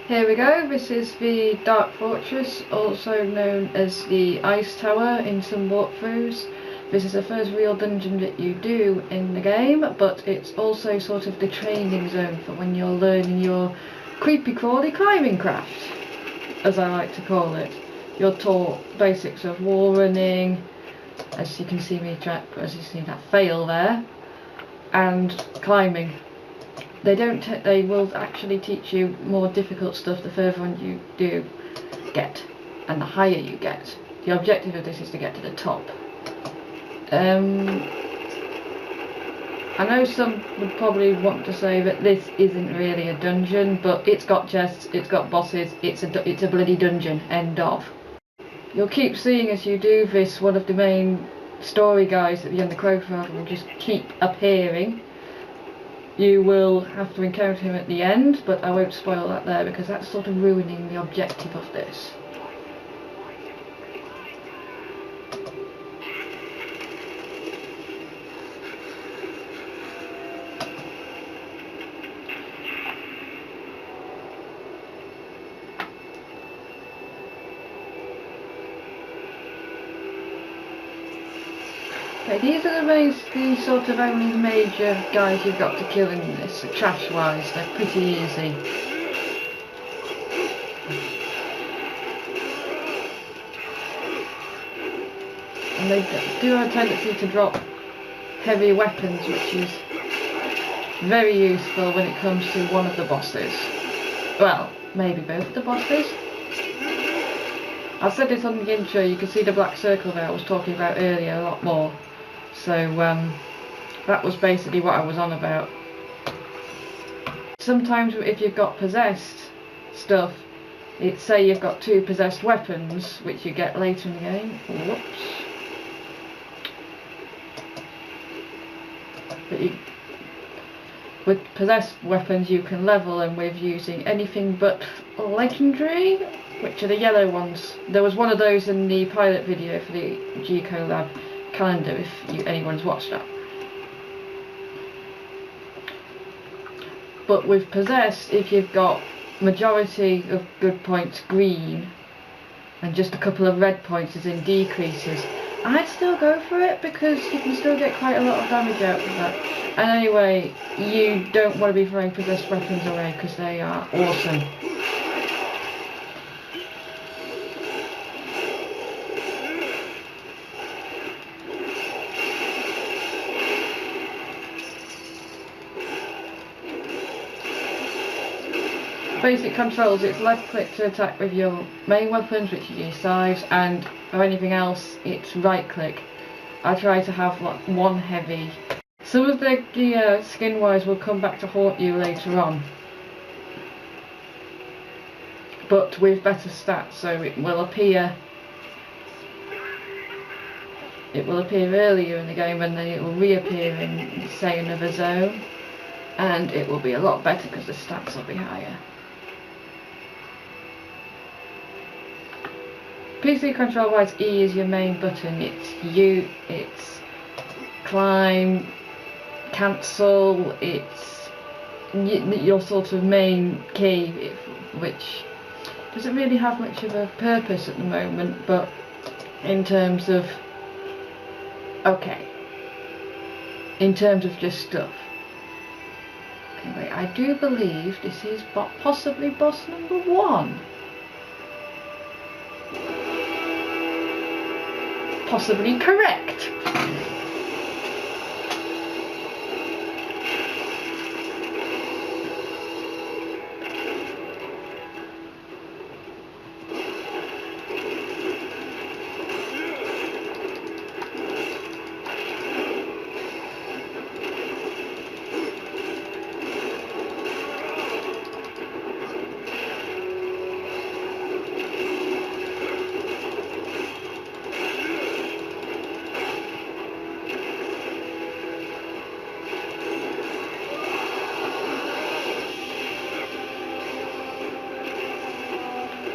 Here we go, this is the Dark Fortress, also known as the Ice Tower in some walkthroughs. This is the first real dungeon that you do in the game, but it's also sort of the training zone for when you're learning your creepy crawly climbing craft, as I like to call it. You're taught basics of wall running, as you can see me as you see that fail there, and climbing. They will actually teach you more difficult stuff the further on you do get, and the higher you get. The objective of this is to get to the top. I know some would probably want to say that this isn't really a dungeon, but it's got chests, it's got bosses, it's a bloody dungeon, end of. You'll keep seeing as you do this, one of the main story guys at the end of Crowford will just keep appearing. You will have to encounter him at the end, but I won't spoil that there because that's sort of ruining the objective of this. Okay, these are the sort of only major guys you've got to kill in this, trash wise, they're pretty easy. And they do have a tendency to drop heavy weapons, which is very useful when it comes to one of the bosses. Well, maybe both the bosses. I said this on the intro, you can see the black circle there I was talking about earlier a lot more. So that was basically what I was on about. Sometimes if you've got possessed stuff, it's say you've got 2 possessed weapons, which you get later in the game. Whoops. But with possessed weapons you can level them with using anything but legendary, which are the yellow ones. There was one of those in the pilot video for the G-Co Lab calendar, if anyone's watched that. But with possessed, if you've got majority of good points green and just a couple of red points as in decreases, I'd still go for it because you can still get quite a lot of damage out of that. And anyway, you don't want to be throwing possessed weapons away because they are awesome. Basic controls, it's left click to attack with your main weapons, which is your scythes, and for anything else it's right click. I try to have like one heavy. Some of the gear skin wise will come back to haunt you later on, but with better stats, so it will appear earlier in the game and then it will reappear in say another zone, and it will be a lot better because the stats will be higher. PC control wise, E is your main button. It's climb, cancel, it's your sort of main key, which doesn't really have much of a purpose at the moment, but in terms of just stuff. Anyway, I do believe this is possibly boss number 1. Possibly correct.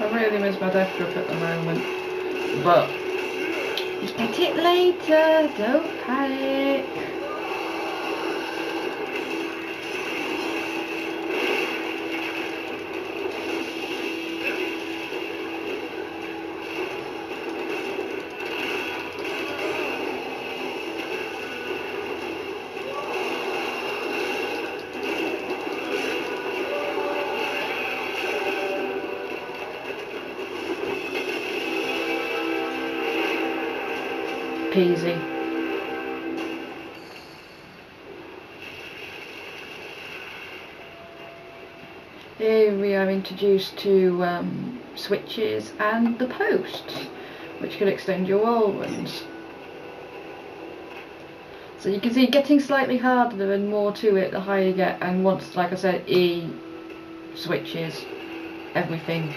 I really miss my death grip at the moment, but you get it later, don't panic. Peasy. Here we are introduced to switches and the posts, which can extend your wall runs. So you can see getting slightly harder and more to it the higher you get, and once, like I said, E, switches, everything.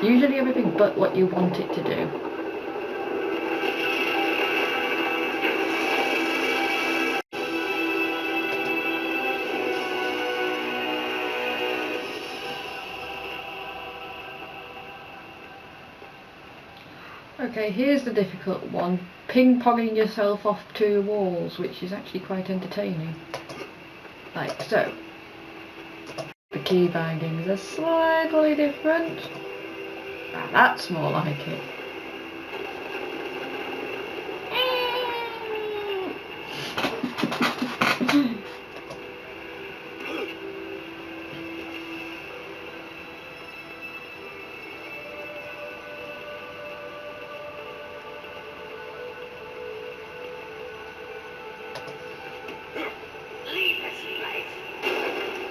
Usually everything but what you want it to do. Okay, here's the difficult one. Ping-ponging yourself off two walls, which is actually quite entertaining. Like so. The key bindings are slightly different. Now that's more like it.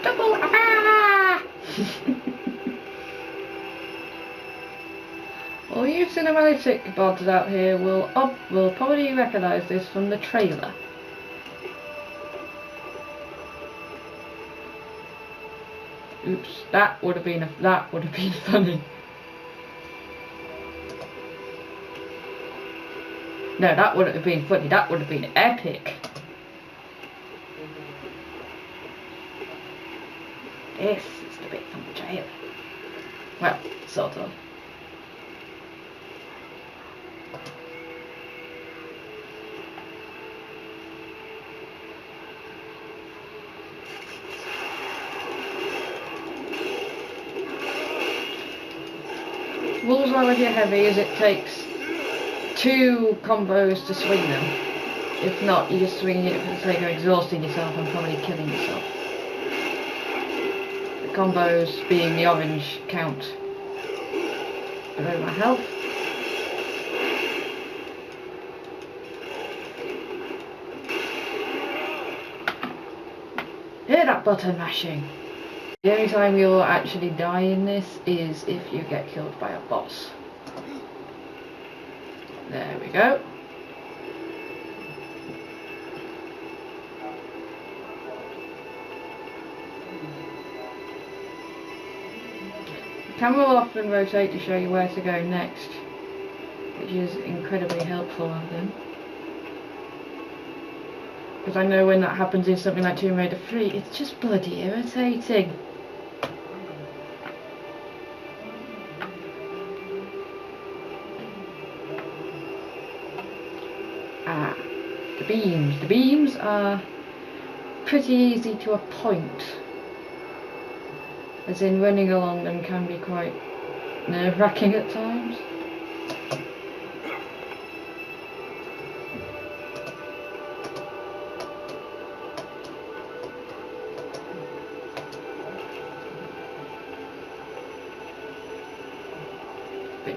Double ah! All you cinematic bods out here will probably recognise this from the trailer. Oops, that would have been funny. No, that wouldn't have been funny. That would have been epic. This is the bit from the trailer. Well, sort of. Rules are already heavy as it takes 2 combos to swing them. If not, you're just swinging it for the sake of exhausting yourself and probably killing yourself. The combos being the orange count below my health. Hear that button mashing? The only time you'll actually die in this is if you get killed by a boss. There we go. The camera will often rotate to show you where to go next, which is incredibly helpful of them. Because I know when that happens in something like Tomb Raider 3, it's just bloody irritating. Ah, the beams. The beams are pretty easy to a point. As in, running along them can be quite nerve-wracking at times.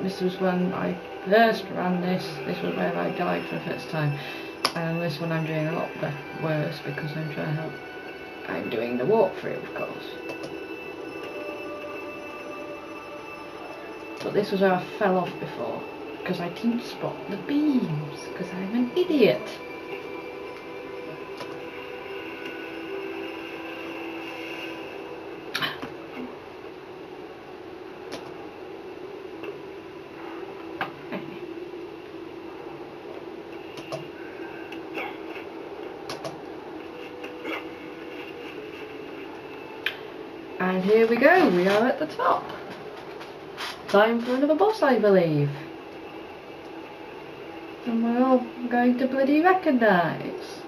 This was when I first ran this was where I died for the first time, and this one I'm doing a lot worse because I'm trying to help. I'm doing the walkthrough, of course. But this was where I fell off before, because I didn't spot the beams, because I'm an idiot. And here we go, we are at the top. Time for another boss, I believe. And we're all going to bloody recognise.